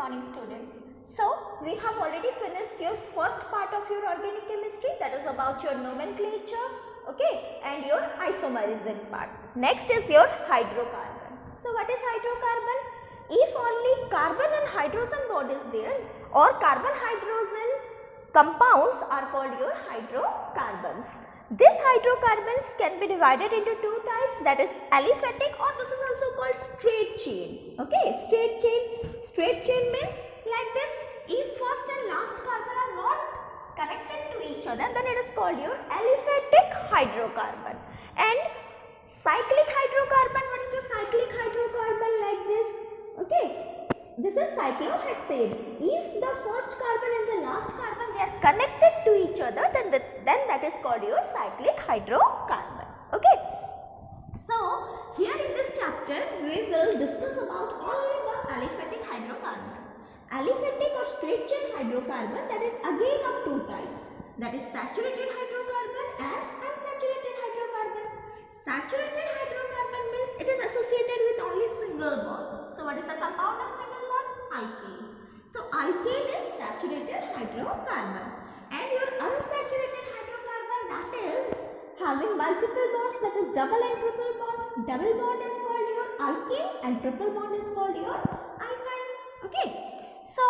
morning students. So we have already finished your first part of your organic chemistry, that is about your nomenclature, okay, and your isomerism part. Next is your hydrocarbon. So what is hydrocarbon? If only carbon and hydrogen bond is there or carbon hydrogen compounds are called your hydrocarbons. These hydrocarbons can be divided into two types, that is aliphatic, or this is also called straight chain. Okay, straight chain. Straight chain means like this. If first and last carbon are not connected to each other, then it is called your aliphatic hydrocarbon. And cyclic hydrocarbon, what is your cyclic hydrocarbon? Like this. Okay, this is cyclohexane. If the first carbon and the last carbon they are connected to each other, then that is called your cyclic hydrocarbon. Okay. So here in this chapter we will discuss about only the aliphatic hydrocarbon. Aliphatic or straight chain hydrocarbon, that is again of two types, that is saturated hydrocarbon and unsaturated hydrocarbon. Saturated hydrocarbon means it is associated with only single bond. So what is the compound of single bond? Alkane. So alkane is saturated hydrocarbon. And your unsaturated hydrocarbon, that is having multiple bonds, that is double and triple bond. Double bond is called your alkane and triple bond is called your alkyne. Okay. So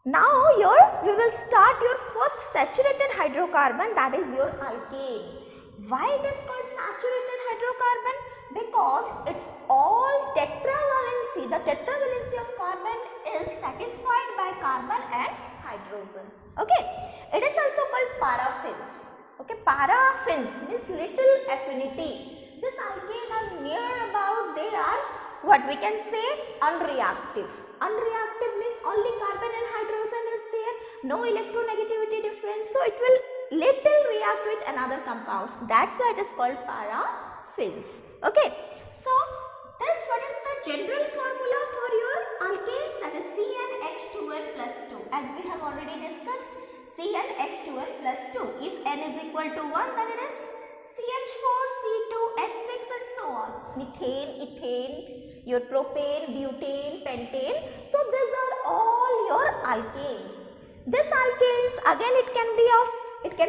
now we will start your first saturated hydrocarbon, that is your alkane. Why it is called saturated hydrocarbon? Because it's all tetravalency. The tetravalency of carbon is satisfied by carbon and hydrogen. Okay. It is also called paraffins. Okay. Paraffins means little affinity. This alkane are near about, they are what we can say unreactive. Unreactive means only carbon and hydrogen is there, no electronegativity difference, so it will little react with another compounds. That's why it is called paraffins. Okay, so this, what is the general formula for your alkanes? That is CnH2n plus 2. As we have already discussed, CnH2n plus 2. If n is equal to 1, then it is CH4, C2, S6 and so on. Methane, ethane, your propane, butane, pentane. So these are all your alkanes. This alkanes, again it can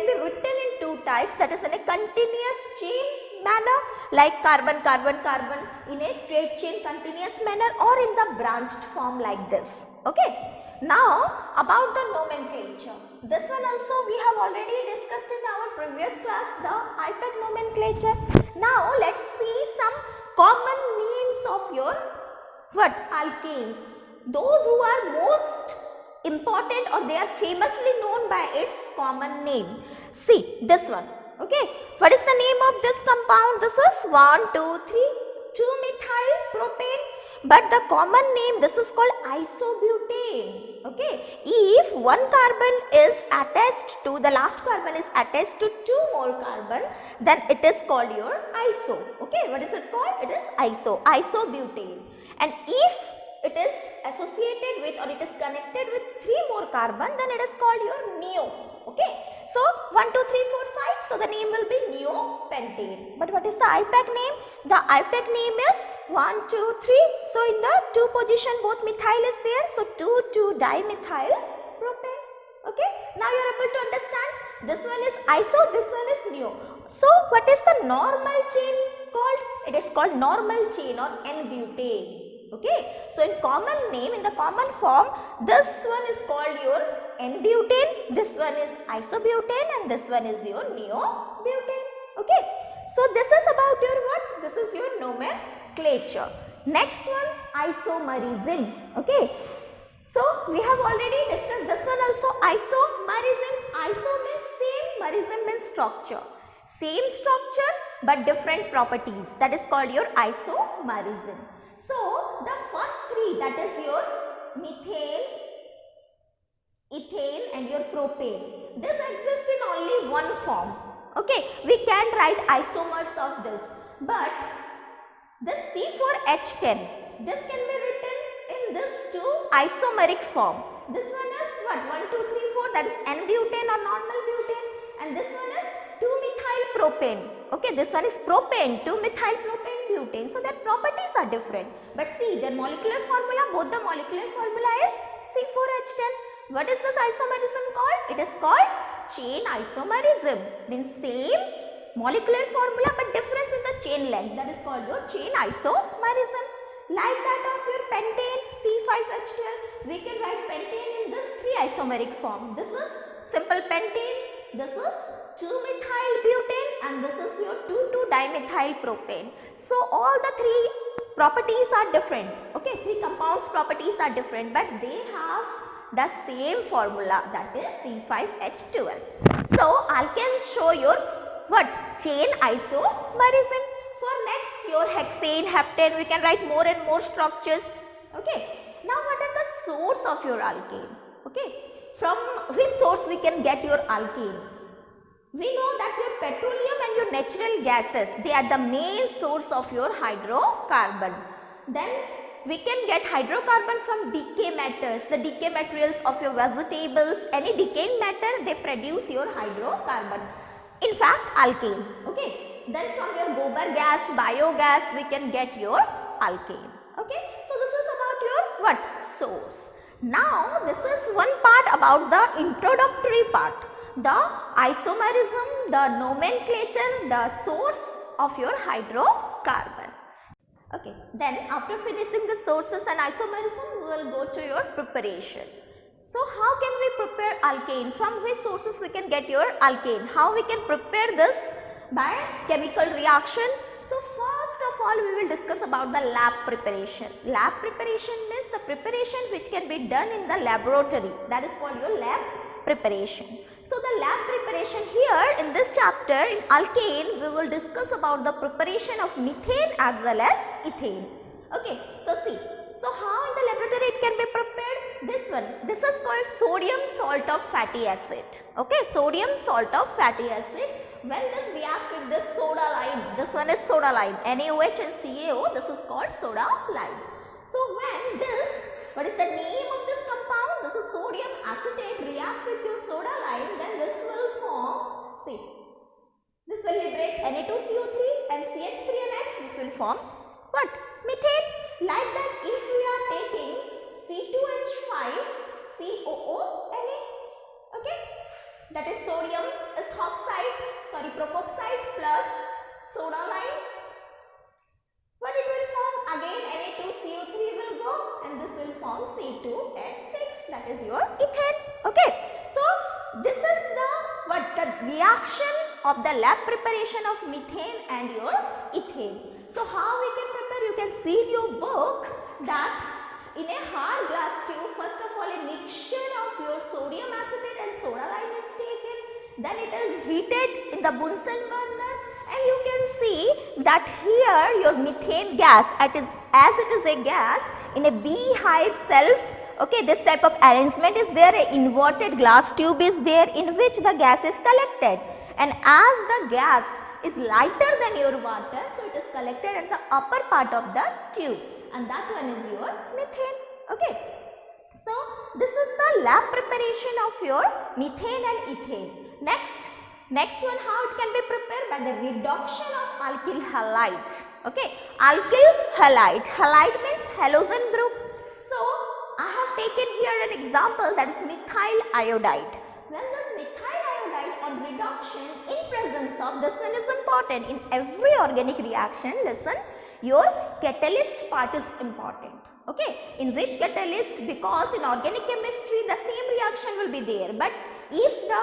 be written in two types, that is in a continuous chain manner like carbon, carbon, carbon, in a straight chain continuous manner, or in the branched form like this. Okay. Now about the nomenclature. This one also we have already discussed in our previous class, the IPAC nomenclature. Now let's see some common names of your alkanes. Those who are most important or they are famously known by its common name. See this one. Okay. What is the name of this compound? This is 1, 2, 3, 2-methyl propane. But the common name, this is called isobutane. Okay. If one carbon is attached to, the last carbon is attached to 2 more carbon, then it is called your iso. Okay. What is it called? It is isobutane. And if it is associated with or it is connected with 3 more carbon, then it is called your neo. Okay. So 1, 2, 3, 4, 5. So the name will be neopentane. But what is the IPAC name? The IPAC name is 1, 2, 3. So in the 2 position both methyl is there. So 2,2-dimethyl propane. Okay. Now you are able to understand. This one is iso, this one is neo. So what is the normal chain called? It is called normal chain or N-butane. Okay. So in common name, in the common form, this one is called your N-butane, this one is isobutane and this one is your neobutane. Okay. So this is about your what? This is your nomenclature. Next one, isomerism. Okay. So we have already discussed this one also, isomerism. Iso means same, merism means structure. Same structure but different properties. That is called your isomerism. So the first 3, that is your methane, ethane and your propane. This exists in only one form. Okay, we can write isomers of this. But this C4H10, this can be written in this 2 isomeric form. This one is what? 1, 2, 3, 4, that is N-butane or normal butane. And this one is 2-methyl propane. Okay, this one is propane, 2-methyl propane. butane. So their properties are different. But see, their molecular formula, both the molecular formula is C4H10. What is this isomerism called? It is called chain isomerism. Means same molecular formula but difference in the chain length. That is called your chain isomerism. Like that of your pentane C5H12, we can write pentane in this 3 isomeric form. This is simple pentane, this is 2-methyl butane, and this is your 2,2-dimethyl propane. So all the 3 properties are different. Okay, 3 compounds properties are different, but they have the same formula, that is C5H12. So alkanes show your what? Chain isomerism. For next your hexane, heptane, we can write more and more structures. Okay. Now what are the source of your alkane? Okay. From which source we can get your alkane? We know that your petroleum and your natural gases, they are the main source of your hydrocarbon. Then we can get hydrocarbon from decay matters, the decay materials of your vegetables, any decaying matter, they produce your hydrocarbon. In fact, alkane. Okay. Then from your gobar gas, biogas, we can get your alkane. Okay. So this is about your what? Source. Now this is one part about the introductory part. The isomerism, the nomenclature, the source of your hydrocarbon. Okay. Then after finishing the sources and isomerism, we will go to your preparation. So how can we prepare alkane? From which sources we can get your alkane? How we can prepare this? By chemical reaction. So first of all we will discuss about the lab preparation. Lab preparation means the preparation which can be done in the laboratory. That is called your lab preparation. So the lab preparation here in this chapter in alkane we will discuss about the preparation of methane as well as ethane. Okay. So see. So how in the laboratory it can be prepared? This one. This is called sodium salt of fatty acid. Okay. Sodium salt of fatty acid. When this reacts with this soda lime, this one is soda lime, NaOH and CaO, this is called soda lime. So when this, what is the name of this compound? This is sodium acetate reacts with your soda lime, then this will form, see, this will liberate Na2CO3 and CH3NH, this will form what? Methane. Like that if we are taking C2H5, COO, Na, okay, that is sodium propoxide plus soda lime. What it will form? Again Na2CO3 will go and this will form C2H6, that is your ethane. Okay. So this is the reaction of the lab preparation of methane and your ethane. So how we can prepare? You can see in your book that in a hard glass tube, first of all a mixture of your sodium acetate and soda lime is taken. Then it is heated in the Bunsen burner and you can see that here your methane gas, as it is a gas in a beehive self, okay, this type of arrangement is there, a inverted glass tube is there in which the gas is collected, and as the gas is lighter than your water, so it is collected at the upper part of the tube and that one is your methane. Okay. So this is the lab preparation of your methane and ethane. Next one, how it can be prepared? By the reduction of alkyl halide. Okay, alkyl halide. Halide means halogen group. So I have taken here an example, that is methyl iodide. When this methyl iodide on reduction in presence of, this one is important in every organic reaction, listen, your catalyst part is important. Okay, in which catalyst? Because in organic chemistry the same reaction will be there, but if the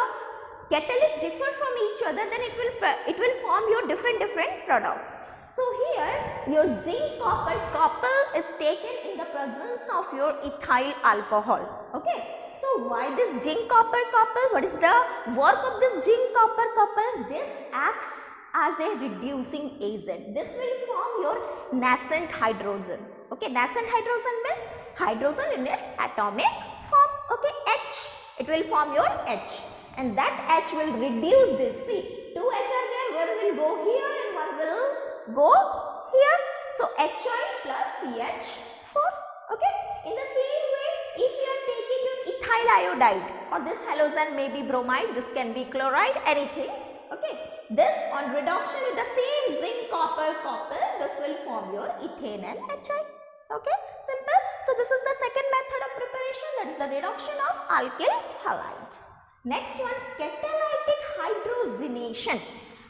catalysts differ from each other, then it will form your different products. So here your zinc copper couple is taken in the presence of your ethyl alcohol. Okay. So why this zinc copper couple? What is the work of this zinc copper couple? This acts as a reducing agent. This will form your nascent hydrogen. Okay, nascent hydrogen means hydrogen in its atomic form. Okay, H. It will form your H. And that H will reduce this. See, 2 H are there, one will go here and one will go here. So HI plus CH4. Okay. In the same way, if you are taking your ethyl iodide or this halogen may be bromide, this can be chloride, anything. Okay. This on reduction with the same zinc copper couple, this will form your ethane and HI. Okay, simple. So this is the second method of preparation, that is the reduction of alkyl halide. Next one, catalytic hydrogenation.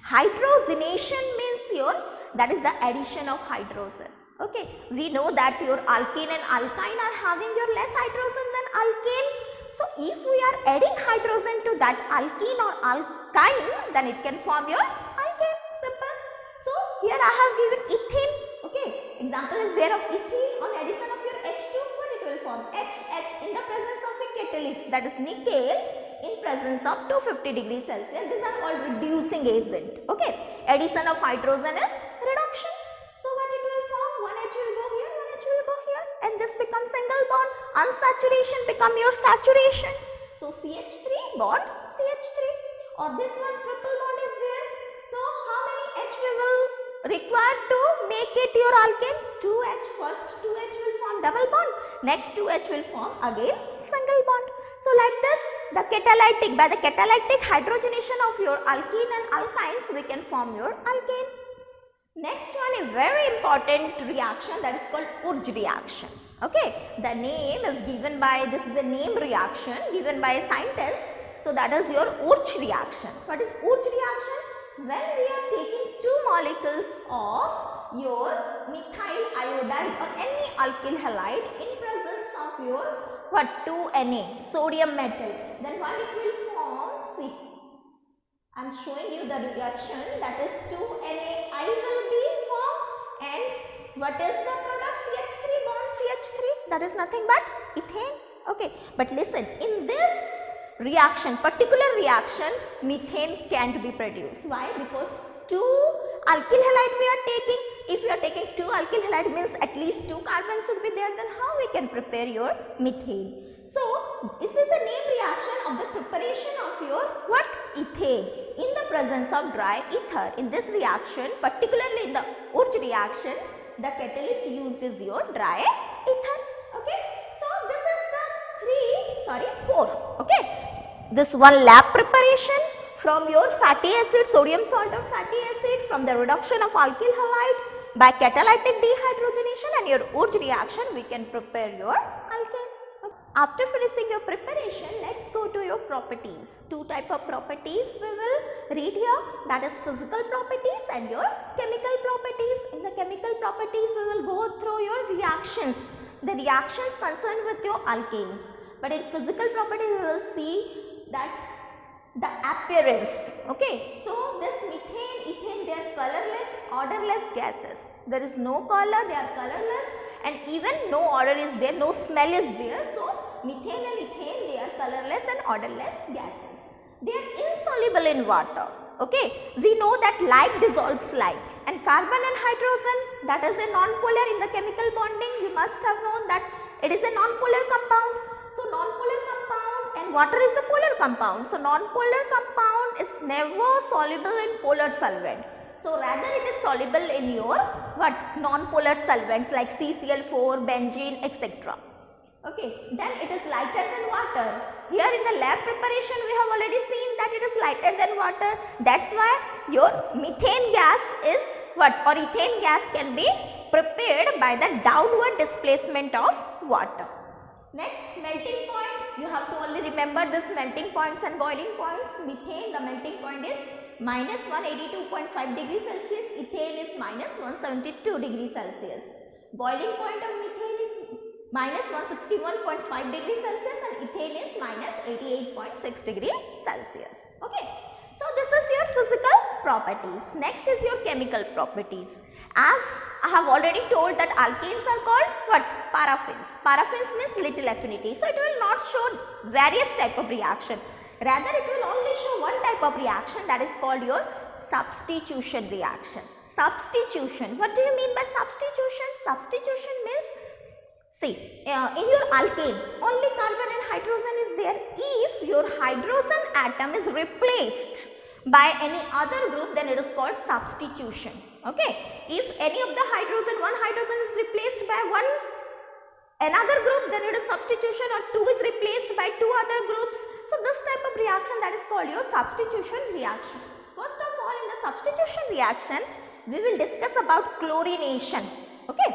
Hydrogenation means your, that is the addition of hydrogen. Okay, we know that your alkene and alkyne are having your less hydrogen than alkane. So if we are adding hydrogen to that alkene or alkyne, then it can form your alkane. Simple. So here I have given ethene. Okay, example is there of ethene. On addition of your H2, what it will form? HH in the presence of a catalyst, that is nickel, in presence of 250 degrees Celsius. These are all reducing agent. Okay, addition of hydrogen is reduction. So what it will form? One H will go here, one H will go here, and this becomes single bond. Unsaturation become your saturation. So CH3 bond CH3, or this one triple bond is there. So how many H we will require to make it your alkane? 2H. First 2H will form double bond, next 2H will form again single bond. So like this, the catalytic, by the catalytic hydrogenation of your alkene and alkynes, we can form your alkane. Next one, a very important reaction, that is called Urge reaction. Okay, the name is given by, this is a name reaction given by a scientist. So that is your Urge reaction. What is Urge reaction? When we are taking two molecules of your methyl iodide or any alkyl halide in presence of your what, 2Na, sodium metal, then what it will form? See, I am showing you the reaction, that is 2NaI will be formed, and what is the product? CH3 bond CH3, that is nothing but ethane. Okay, but listen, in this reaction, particular reaction, methane can't be produced. Why? Because two alkyl halide we are taking. If you are taking two alkyl halide, means at least two carbons should be there, then how we can prepare your methane? So this is a name reaction of the preparation of your what? Ethane in the presence of dry ether. In this reaction, particularly in the Urge reaction, the catalyst used is your dry ether. Okay, so this is the four. Okay, this one lab preparation from your fatty acid, sodium salt of fatty acid, from the reduction of alkyl halide by catalytic dehydrogenation, and your Urge reaction, we can prepare your alkane. After finishing your preparation, let's go to your properties. Two type of properties we will read here, that is physical properties and your chemical properties. In the chemical properties, we will go through your reactions, the reactions concerned with your alkanes. But in physical properties, we will see that the appearance. Okay, so this methane, ethane, they are colorless, odorless gases. There is no color, they are colorless, and even no odor is there, no smell is there. So methane and ethane, they are colorless and odorless gases. They are insoluble in water. Okay, we know that like dissolves like, and carbon and hydrogen, that is a non-polar. In the chemical bonding, you must have known that it is a non-polar compound. So non-polar compound, and water is a polar compound. So non-polar compound is never soluble in polar solvent. So rather it is soluble in your what? Non-polar solvents like CCl4, benzene, etc. Okay, then it is lighter than water. Here in the lab preparation, we have already seen that it is lighter than water. That's why your methane gas is what? Or ethane gas can be prepared by the downward displacement of water. Next, melting point. You have to only remember this melting points and boiling points. Methane, the melting point is minus 182.5 degrees Celsius. Ethane is minus 172 degrees Celsius. Boiling point of methane is minus 161.5 degrees Celsius, and ethane is minus 88.6 degrees Celsius. Okay. So this is your physical properties. Next is your chemical properties. As I have already told that alkanes are called what? Paraffins. Paraffins means little affinity. So it will not show various type of reaction. Rather it will only show one type of reaction, that is called your substitution reaction. Substitution. What do you mean by substitution? Substitution means, see, in your alkane, only carbon and hydrogen is there. If your hydrogen atom is replaced by any other group, then it is called substitution. Okay. If any of the hydrogen, one hydrogen is replaced by another group, then it is substitution, or two is replaced by two other groups. So this type of reaction, that is called your substitution reaction. First of all, in the substitution reaction, we will discuss about chlorination. Okay,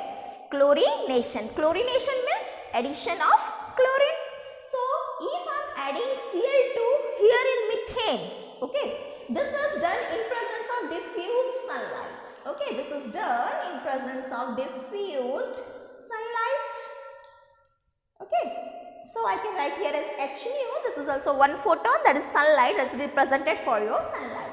chlorination. Chlorination means addition of chlorine. So if I am adding Cl2 here in methane, okay, this is done in presence of diffused sunlight. Okay, this is done in presence of diffused sunlight. Okay, so I can write here as H nu. This is also one photon, that is sunlight, that is represented for your sunlight.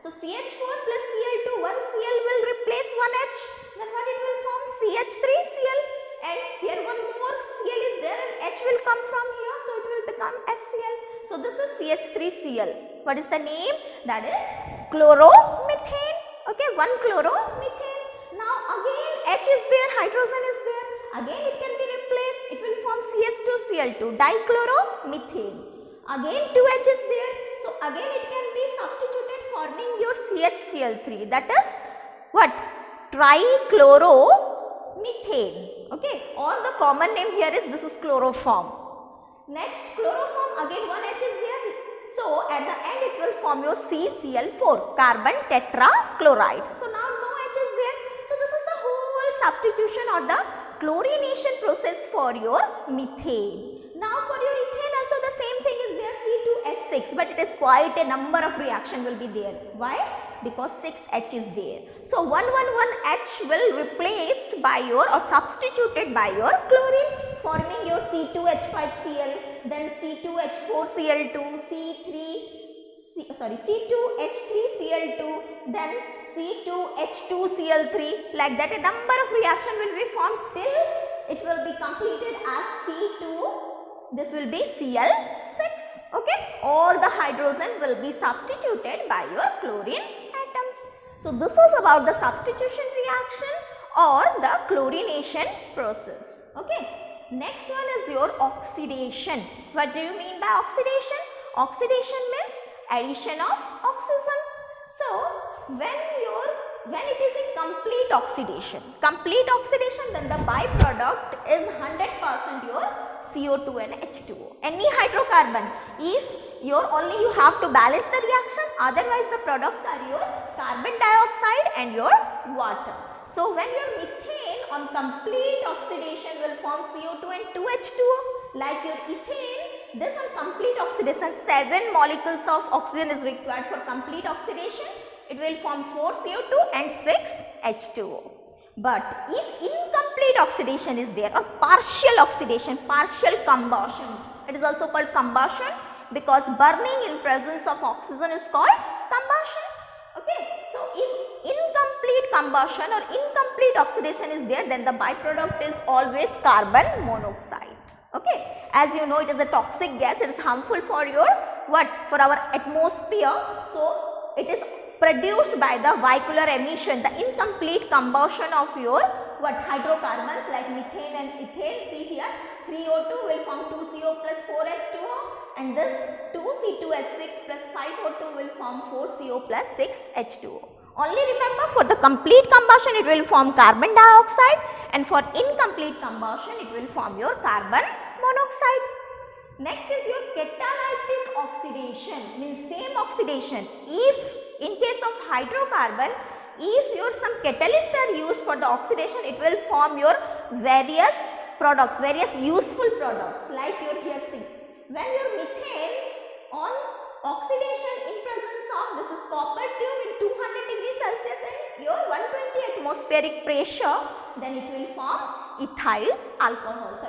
So CH4 plus Cl2, one Cl will replace one H, then what it will form? CH3Cl, and here one more Cl is there and H will come from here, so it will become HCl. So this is CH3Cl. What is the name? That is chloromethane. Okay, one chloromethane. Now again H is there, hydrogen is there. Again it can be replaced. It will form CH2Cl2, dichloromethane. Again 2H is there. So again it can be substituted forming your CHCl3. That is what? Trichloromethane. Okay, or the common name here is this is chloroform. Next, chloroform, again one H is there. So at the end it will form your CCl4, carbon tetrachloride. So now no H is there. So this is the whole substitution or the chlorination process for your methane. Now for your ethane also the same thing is there, C2H6, but it is quite a number of reaction will be there. Why? Because 6H is there. So 111H will replaced by your or substituted by your chlorine, forming your C2H5Cl, then C2H4Cl2, C2H3Cl2, then C2H2Cl3, like that a number of reaction will be formed till it will be completed as C2, this will be Cl6. Okay, all the hydrogen will be substituted by your chlorine atoms. So this is about the substitution reaction or the chlorination process. Okay, next one is your oxidation. What do you mean by oxidation? Oxidation means addition of oxygen. So when it is a complete oxidation, then the byproduct is 100% your CO2 and H2O. Any hydrocarbon, if you have to balance the reaction, otherwise the products are your carbon dioxide and your water. So when your methane on complete oxidation will form CO2 and 2H2O, like your ethane, this on complete oxidation 7 molecules of oxygen is required for complete oxidation. It will form 4 CO2 and 6 H2O. But if incomplete oxidation is there or partial oxidation, partial combustion, it is also called combustion because burning in presence of oxygen is called combustion. Okay, so if incomplete combustion or incomplete oxidation is there, then the byproduct is always carbon monoxide. Okay, as you know, it is a toxic gas, it is harmful for your what? For our atmosphere. So it is produced by the vehicular emission, the incomplete combustion of your what? Hydrocarbons like methane and ethane. See here, 3O2 will form 2CO plus 4H2O, and this 2C2H6 plus 5O2 will form 4CO plus 6H2O. Only remember, for the complete combustion it will form carbon dioxide, and for incomplete combustion it will form your carbon monoxide. Next is your catalytic oxidation, means same oxidation. If in case of hydrocarbon, if your some catalyst are used for the oxidation, it will form your various products, various useful products, like your here see. When your methane on oxidation in presence of this is copper tube in 200 degrees Celsius and your 120 atmospheric pressure, then it will form methyl alcohol.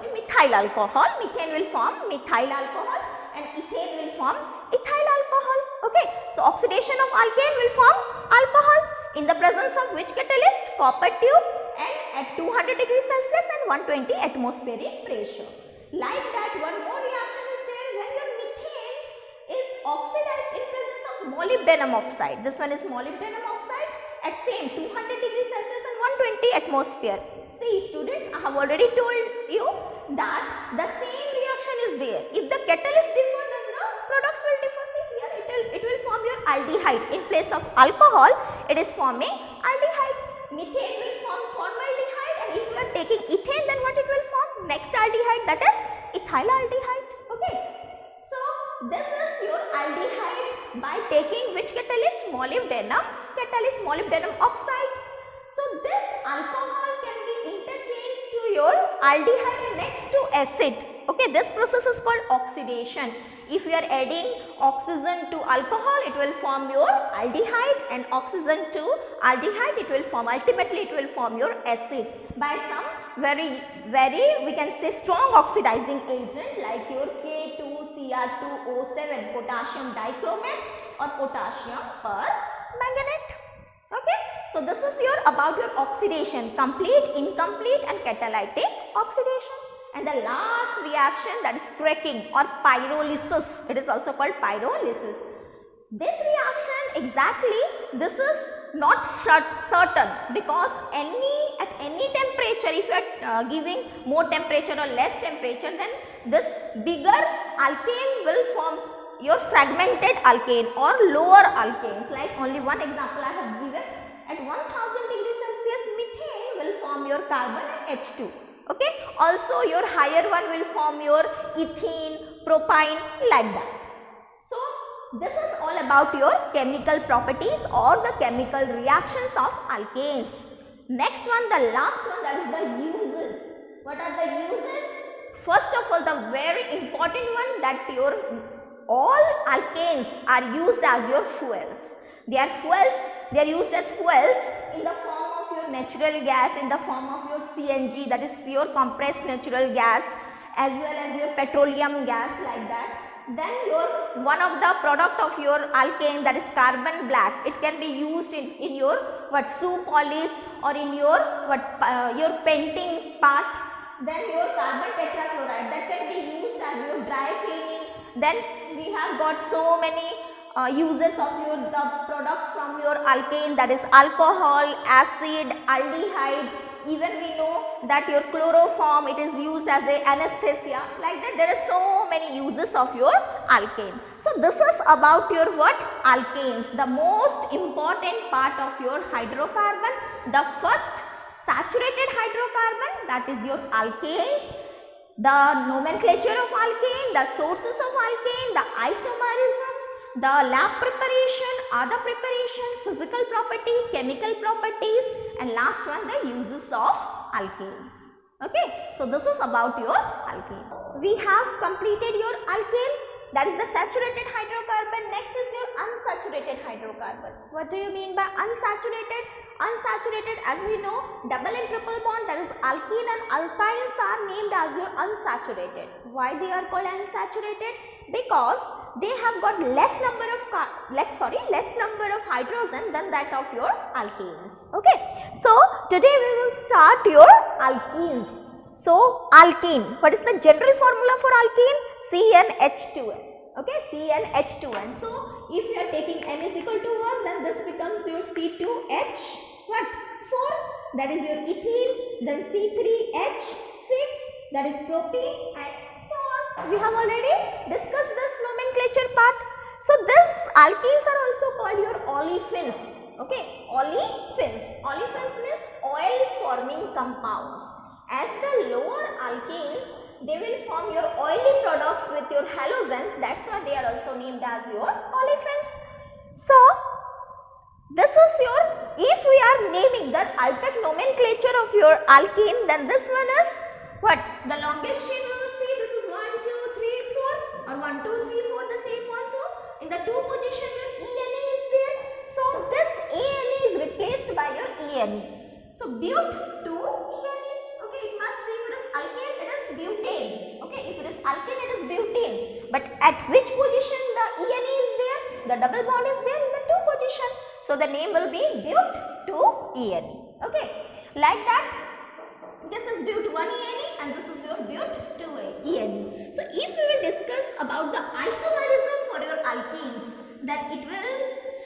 Methane will form methyl alcohol and ethane will form ethyl alcohol. Okay, so oxidation of alkane will form alcohol in the presence of which catalyst? Copper tube, and at 200 degrees Celsius and 120 atmospheric pressure. Like that, one more reaction is there when your methane is oxidized in presence of molybdenum oxide. This one is molybdenum oxide at same 200 degrees Celsius and 120 atmosphere. See students, I have already told you that the same reaction is there. If the catalyst differ, then the products will differ. See here, it will form your aldehyde. In place of alcohol, it is forming aldehyde. Methane will form formaldehyde, and if you are taking ethane, then what it will form? Next aldehyde, that is ethyl aldehyde. Okay. So this is your aldehyde by taking which catalyst? Molybdenum catalyst, molybdenum oxide. So this alcohol can be interchanged to your aldehyde next to acid. Okay, this process is called oxidation. If you are adding oxygen to alcohol, it will form your aldehyde, and oxygen to aldehyde, it will form, ultimately it will form your acid by some very we can say strong oxidizing agent like your K2Cr2O7, potassium dichromate or potassium permanganate. Okay, so this is your about your oxidation, complete, incomplete and catalytic oxidation. And the last reaction, that is cracking or pyrolysis. It is also called pyrolysis. This reaction exactly, this is not certain because at any temperature, if you are giving more temperature or less temperature, then this bigger alkane will form your fragmented alkane or lower alkanes. Like only one example I have given, at 1000 degrees Celsius methane will form your carbon and H2. Okay, also your higher one will form your ethene, propane, like that. So this is all about your chemical properties or the chemical reactions of alkanes. Next one, the last one, that is the uses. What are the uses? First of all, the very important one, that your all alkanes are used as your fuels. They are used as fuels in the form of your natural gas, in the form of your CNG, that is your compressed natural gas, as well as your petroleum gas, like that. Then your one of the product of your alkane, that is carbon black, it can be used in your shoe polish or in your your painting part. Then your carbon tetrachloride, that can be used as your dry cleaning. Then we have got so many uses of the products from your alkane, that is alcohol, acid, aldehyde. Even we know that your chloroform, it is used as a anesthesia. Like that, there are so many uses of your alkane. So this is about your alkanes, the most important part of your hydrocarbon. The first saturated hydrocarbon, that is your alkanes. The nomenclature of alkane, the sources of alkane, the isomerism, the lab preparation, other preparation, physical property, chemical properties, and last one, the uses of alkanes. Okay, so this is about your alkane. We have completed your alkane, that is the saturated hydrocarbon. Next is your unsaturated hydrocarbon. What do you mean by unsaturated? Unsaturated, as we know, double and triple bond, that is alkene and alkynes are named as your unsaturated. Why they are called unsaturated? Because they have got less number of hydrogen than that of your alkenes. Okay, so today we will start your alkenes. So alkene, what is the general formula for alkene? CnH2n. Okay, CnH2n. So if you are taking n is equal to 1, then this becomes your C2H 4, that is your ethene, then C3H6, that is propene, and so on. We have already discussed this nomenclature part. So this alkenes are also called your olefins. Okay, olefins. Olefins means oil forming compounds. As the lower alkenes, they will form your oily products with your halogens. That's why they are also named as your olefins. So this is your, if we are naming the Alpec nomenclature of your alkene, then this one is what? The longest chain we will see, this is 1, 2, 3, 4 or 1, 2, 3, 4, the same also. In the 2 position your ENA is there. So this ANA is replaced by your ENA. So but to ENA. Okay, it must be, if it is alkane, it is butane. Okay, if it is alkane, it is butane. But at which position the ENA is there? The double bond is there in the 2 position. So the name will be but to ENA. Okay, like that, this is but 1 ENA and this is your but 2 ENA. So if we will discuss about the isomerism for your alkenes, then it will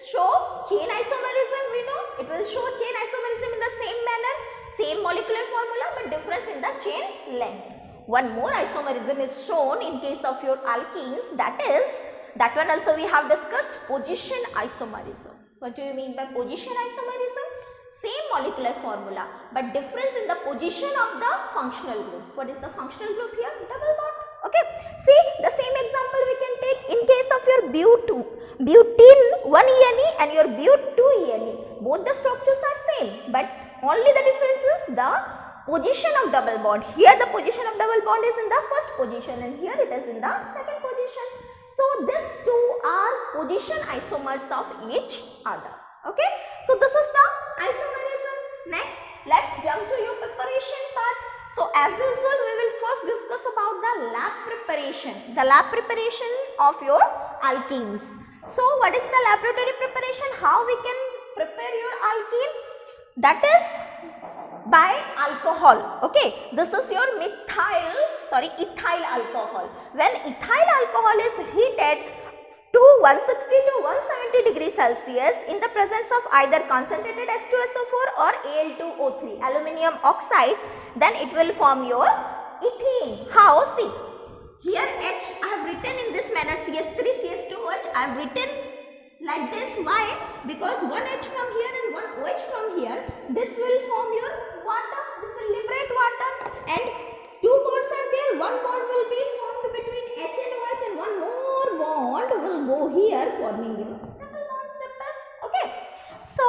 show chain isomerism. We know it will show chain isomerism in the same manner, same molecular formula, but difference in the chain length. One more isomerism is shown in case of your alkenes, that is, that one also we have discussed, position isomerism. What do you mean by position isomerism? Same molecular formula, but difference in the position of the functional group. What is the functional group here? Double bond. Okay, see the same example we can take in case of your your butene 1-ene and your but 2-ene. Both the structures are same, but only the difference is the position of double bond. Here the position of double bond is in the first position and here it is in the second position. So these two are position isomers of each other. Okay. So this is the isomerism. Next, let's jump to your preparation part. So as usual, we will first discuss about the lab preparation. The lab preparation of your alkenes. So what is the laboratory preparation? How we can prepare your alkene? That is by alcohol. Okay, this is your ethyl alcohol. When ethyl alcohol is heated to 160 to 170 degrees Celsius in the presence of either concentrated H2SO4 or Al2O3, aluminium oxide, then it will form your ethene. How? See, here H I have written in this manner, CH3, CH2OH, I have written like this. Why? Because one H from here and one OH from here, this will form your water, this will liberate water, and two bonds are there, one bond will be formed between H and OH and one more bond will go here forming your double bond simple. Okay, so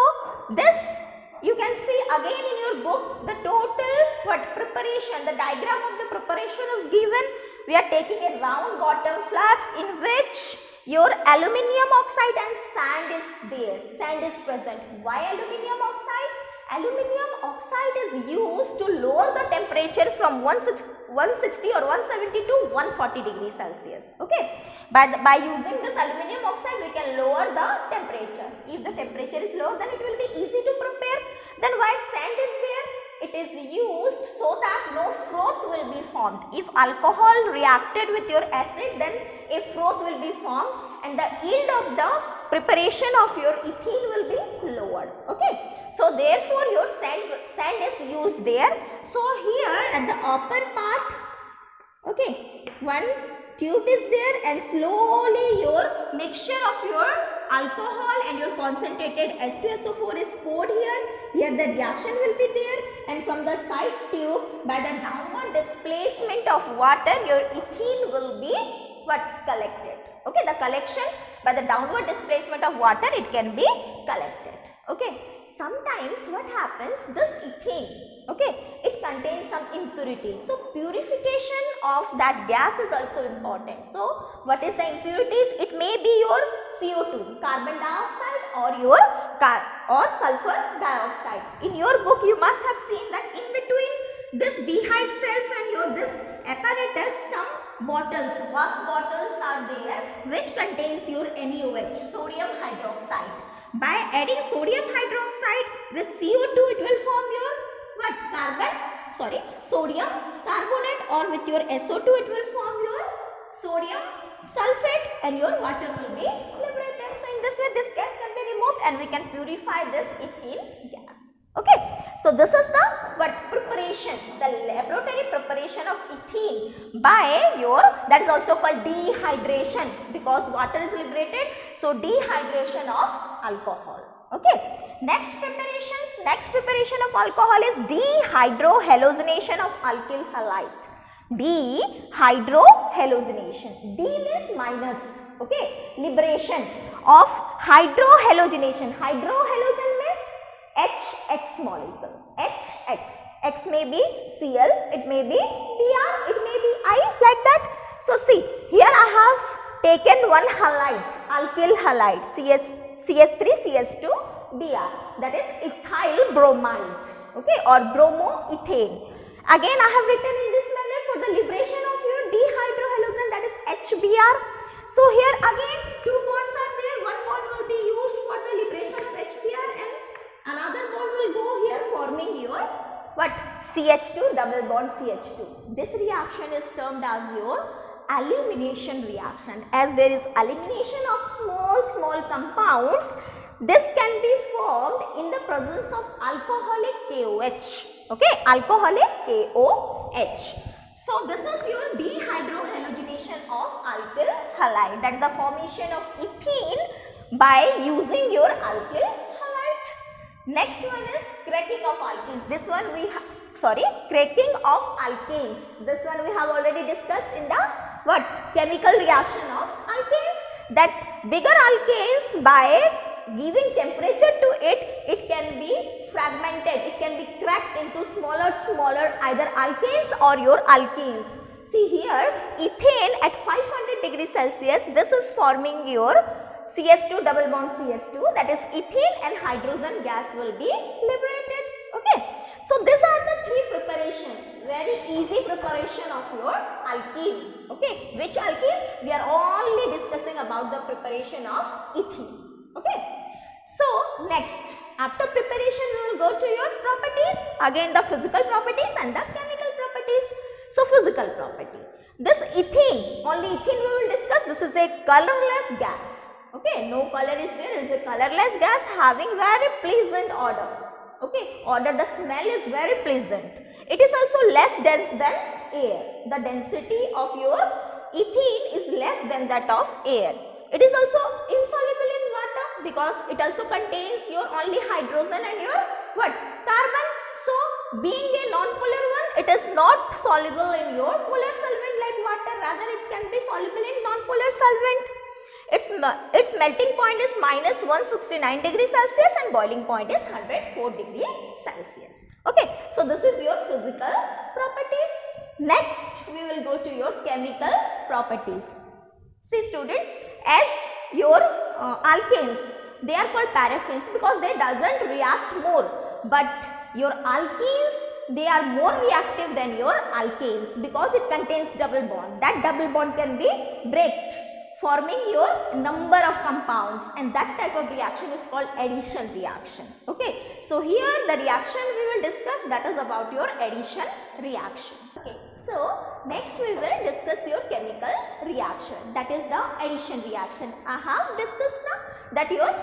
this you can see again in your book, the total preparation, the diagram of the preparation is given. We are taking a round bottom flask in which your aluminium oxide and sand is there, sand is present. Why aluminium oxide? Aluminium oxide is used to lower the temperature from 160 or 170 to 140 degrees Celsius. Okay, by using this aluminium oxide we can lower the temperature. If the temperature is lower, then it will be easy to prepare. Then why sand is there? It is used so that no froth will be formed. If alcohol reacted with your acid, then a froth will be formed and the yield of the preparation of your ethene will be lowered. Okay. So therefore your sand is used there. So here at the upper part, okay, one tube is there and slowly your mixture of your alcohol and your concentrated H2SO4 is poured here. Here the reaction will be there, and from the side tube by the downward displacement of water your ethene will be collected. Okay, the collection by the downward displacement of water, it can be collected. Okay, sometimes what happens, this ethane, okay, it contains some impurities. So purification of that gas is also important. So what is the impurities? It may be your CO2, carbon dioxide, or your sulfur dioxide. In your book you must have seen that in between this beehive cells and your this apparatus, some bottles, glass bottles are there which contains your NaOH, sodium hydroxide. By adding sodium hydroxide with CO2, it will form your sodium carbonate, or with your SO2 it will form your sodium sulfate and your water will be liberated. So in this way this gas can be removed and we can purify this ethene gas. Okay, so this is the preparation, the laboratory preparation of ethene by your, that is also called dehydration, because water is liberated. So dehydration of alcohol. Okay, next preparation of alcohol is dehydrohallucination of alkyl halide. Dehydrohallucination. D means minus. Okay, liberation of hydrohallucination. Hydrohallucination means HX molecule. HX. X may be Cl, it may be Br, it may be I, like that. So see, here I have taken one halide, alkyl halide, CH3CH2 Br, that is ethyl bromide, okay, or bromoethane. Again I have written in this manner for the liberation of your dehydrohallucination, that is HBr. So here again two bonds are there, one bond will be used for the liberation of HBr and another bond will go here forming your CH2 double bond CH2. This reaction is termed as your elimination reaction. As there is elimination of small compounds, this can be formed in the presence of alcoholic KOH. Okay, alcoholic KOH. So this is your dehydrohallucination of alkyl halide. That is the formation of ethene by using your alkyl halide. Next one is cracking of alkenes. This one we have, cracking of alkenes. This one we have already discussed in the chemical reaction of alkenes. that bigger alkanes, by giving temperature to it, it can be fragmented, it can be cracked into smaller either alkanes or your alkenes. See here, ethane at 500 degrees Celsius, this is forming your CS2 double bond CS2, that is ethene, and hydrogen gas will be liberated. Okay. So these are the three preparations, very easy preparation of your alkene. Okay. Which alkene? We are only discussing about the preparation of ethene. Okay. So next, after preparation we will go to your properties, again the physical properties and the chemical properties. So physical property, this ethene, only ethene we will discuss. This is a colorless gas. Okay, no color is there, it is a colorless gas having very pleasant odor. Okay, odor, the smell is very pleasant. It is also less dense than air. The density of your ethene is less than that of air. It is also insoluble in water because it also contains your only hydrogen and your what? Carbon. So being a non-polar one, it is not soluble in your polar solvent like water, rather it can be soluble in non-polar solvent. Its melting point is minus 169 degrees Celsius and boiling point is 104 degrees Celsius. Okay, so this is your physical properties. Next, we will go to your chemical properties. See students, as your alkanes, they are called paraffins because they doesn't react more, but your alkenes, they are more reactive than your alkanes because it contains double bond. That double bond can be braked, forming your number of compounds, and that type of reaction is called addition reaction. Okay, so here the reaction we will discuss, that is about your addition reaction. Okay, so next we will discuss your chemical reaction, that is the addition reaction. I have discussed now that your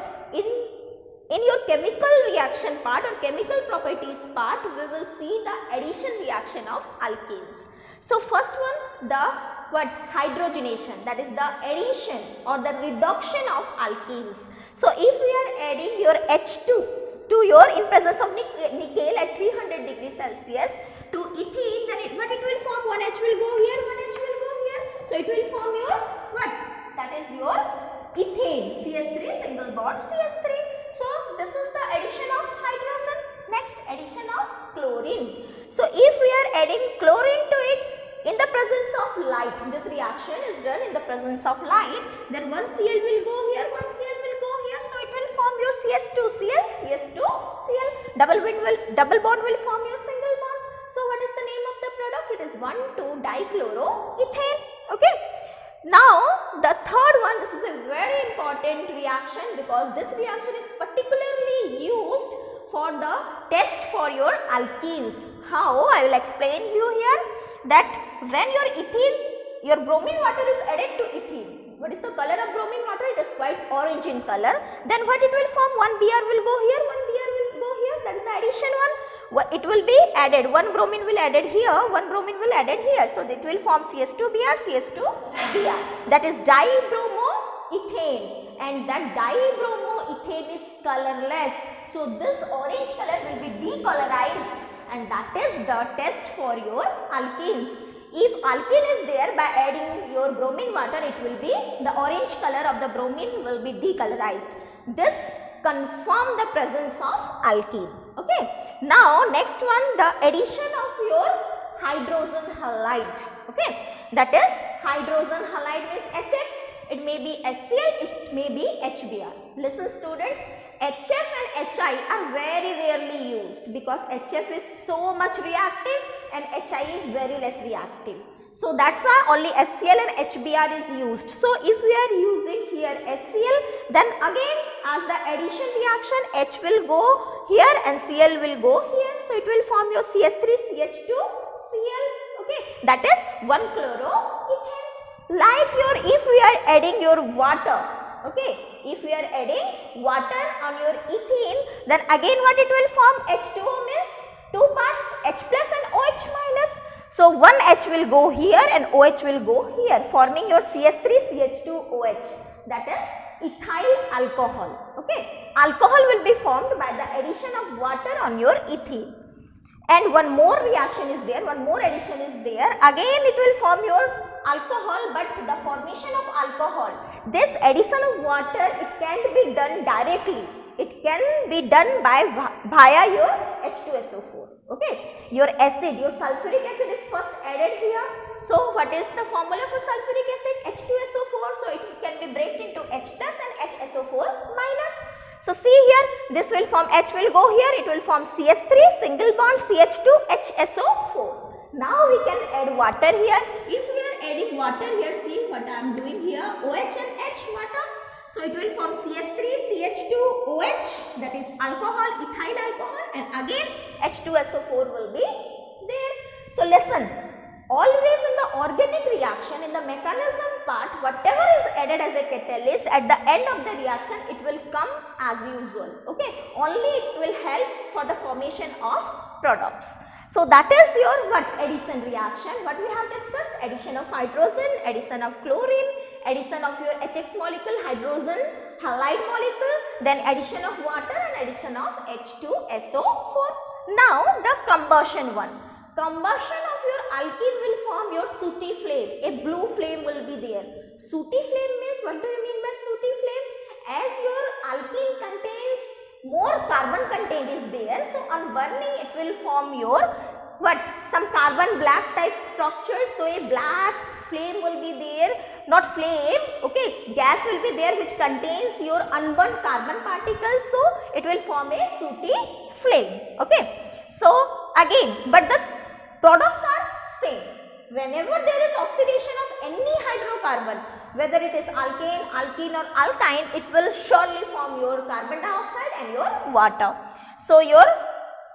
in your chemical reaction part or chemical properties part, we will see the addition reaction of alkanes. So first one, the what? Hydrogenation, that is the addition or the reduction of alkenes. So if we are adding your H2 to your, in presence of nickel at 300 degrees Celsius to ethene, then what it will form? One H will go here, one H will go here. So it will form your what? That is your ethane, CS3 single bond CS3. So this is the addition of hydrogen. Next, addition of chlorine. So if we are adding chlorine to it in the presence of light, this reaction is done in the presence of light, then one Cl will go here, one Cl will go here. So it will form your CS2Cl, CS2Cl. Double bond will form your single bond. So what is the name of the product? It is 1,2-dichloroethane. Okay. Now the third one, this is a very important reaction because this reaction is particularly used for the test for your alkenes. How? I will explain you here that when your ethene, your bromine water is added to ethene. What is the color of bromine water? It is quite orange in color. Then what it will form? One Br will go here, one Br will go here. That is the addition one. It will be added, one bromine will added here, one bromine will added here. So it will form CS2Br, CS2Br. That is dibromoethane, and that dibromoethane is colorless. So this orange color will be decolorized, and that is the test for your alkenes. If alkene is there, by adding your bromine water, it will be, the orange color of the bromine will be decolorized. This confirm the presence of alkene. Okay. Now next one, the addition of your hydrogen halide. Okay. That is hydrogen halide means HX. It may be HCl, it may be HBr. Listen students, HF and HI are very rarely used because HF is so much reactive and HI is very less reactive. So that's why only HCl and HBr is used. So if we are using here HCl, then again as the addition reaction, H will go here and Cl will go here. So it will form your CS3CH2Cl. Okay, that is 1-chloroethane. Like your, if we are adding your water, okay, if we are adding water on your ethene, then again what it will form? H2O means 2 parts, H plus and OH minus. So one H will go here and OH will go here, forming your CS3CH2OH, that is ethyl alcohol. Okay, alcohol will be formed by the addition of water on your ethene. And one more reaction is there, one more addition is there. Again it will form your alcohol, but the formation of alcohol, this addition of water, it can't be done directly. It can be done by via your H2SO4. Okay, your acid, your sulfuric acid is first added here. So what is the formula for sulfuric acid? H2SO4. So it can be break into H plus and HSO4 minus. So see here, this will form, H will go here, it will form CH3, single bond CH2, HSO4. Now we can add water here. If we are adding water here, see what I am doing here, OH and H water. So it will form CH3, CH2, OH, that is alcohol, ethyl alcohol, and again H2SO4 will be there. So listen, always in the organic reaction, in the mechanism part, whatever is added as a catalyst, at the end of the reaction, it will come as usual. Okay, only it will help for the formation of products. So that is your what addition reaction, what we have discussed, addition of hydrogen, addition of chlorine, addition of your HX molecule, hydrogen halide molecule, then addition of water and addition of H2SO4. Now the combustion one. Combustion of your alkene will form your sooty flame, a blue flame will be there. Sooty flame means, what do you mean by sooty flame? As your alkene contains more carbon content is there, so on burning it will form your what, some carbon black type structure. So a black flame will be there, not flame, okay, gas will be there which contains your unburnt carbon particles, so it will form a sooty flame. Okay, so again, but the products are same. Whenever there is oxidation of any hydrocarbon, whether it is alkane, alkene or alkyne, it will surely form your carbon dioxide and your water. So your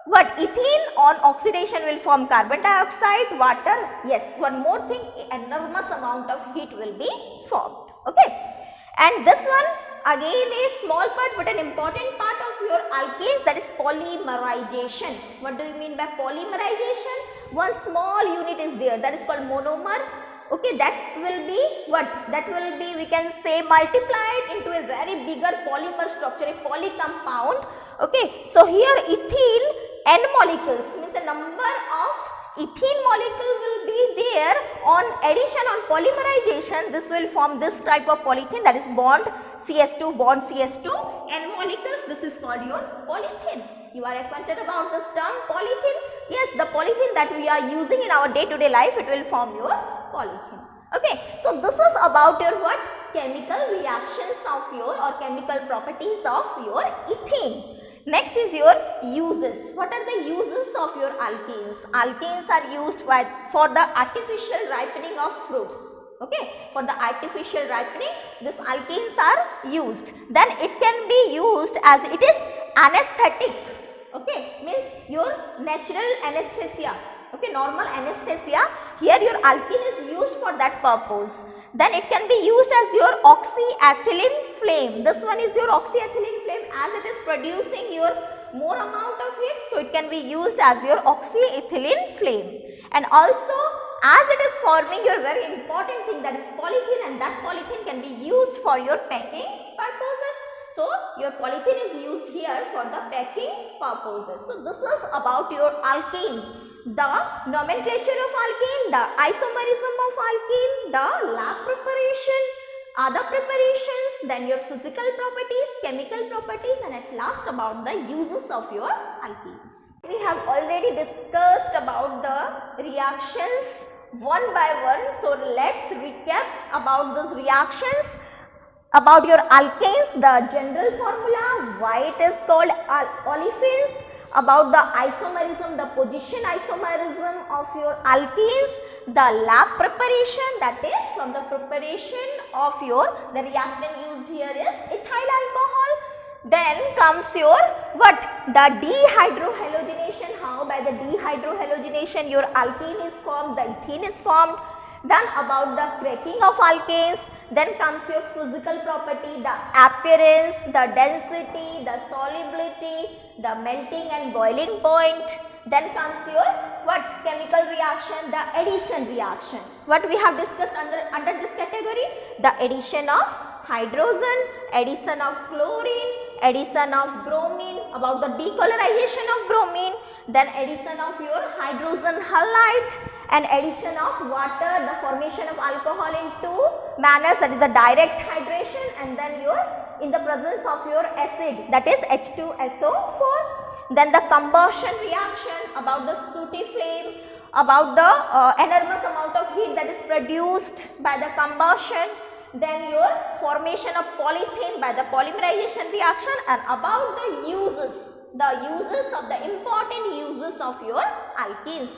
what, ethene on oxidation will form carbon dioxide, water, yes, one more thing, enormous amount of heat will be formed. Okay, and this one again a small part but an important part of your alkanes, that is polymerization. What do you mean by polymerization? One small unit is there, that is called monomer. Okay, that will be what? That will be, we can say, multiplied into a very bigger polymer structure, a poly compound. Okay, so here ethene N molecules means the number of ethene molecule will be there on addition, on polymerization. This will form this type of polythene, that is bond CH2 bond CH2 N molecules. This is called your polythene. You are acquainted about this term polythene? Yes, the polythene that we are using in our day-to-day life, it will form your polythene. Okay, so this is about your what? Chemical reactions of your or chemical properties of your ethene. Next is your uses. What are the uses of your alkenes? Alkenes are used for the artificial ripening of fruits. Okay, for the artificial ripening, these alkenes are used. Then it can be used as it is anesthetic. Okay, means your natural anesthesia. Okay, normal anesthesia. Here your alkene is used for that purpose. Then it can be used as your oxyethylene flame. This one is your oxyethylene flame, as it is producing your more amount of heat, so it can be used as your oxyethylene flame. And also as it is forming your very important thing, that is polythene, and that polythene can be used for your packing purposes. So your polythene is used here for the packing purposes. So this is about your alkene. The nomenclature of alkene, the isomerism of alkene, the lab preparation, other preparations, then your physical properties, chemical properties, and at last about the uses of your alkenes. We have already discussed about the reactions one by one. So let's recap about those reactions. About your alkanes, the general formula, why it is called olefins. About the isomerism, the position isomerism of your alkenes, the lab preparation, that is from the preparation of the reactant used here is ethyl alcohol. Then comes your what? The dehydrohalonation. How by the dehydrohalonation your alkene is formed, the ethene is formed. Then about the cracking of alkanes, then comes your physical property, the appearance, the density, the solubility, the melting and boiling point. Then comes your what? Chemical reaction, the addition reaction. What we have discussed under this category? The addition of hydrogen, addition of chlorine, addition of bromine, about the decolorization of bromine, then addition of your hydrogen halide and addition of water, the formation of alcohol in two manners, that is the direct hydration and then your in the presence of your acid, that is H2SO4. Then the combustion reaction about the sooty flame, about the enormous amount of heat that is produced by the combustion, then your formation of polythene by the polymerization reaction, and about the uses of the important uses of your alkenes.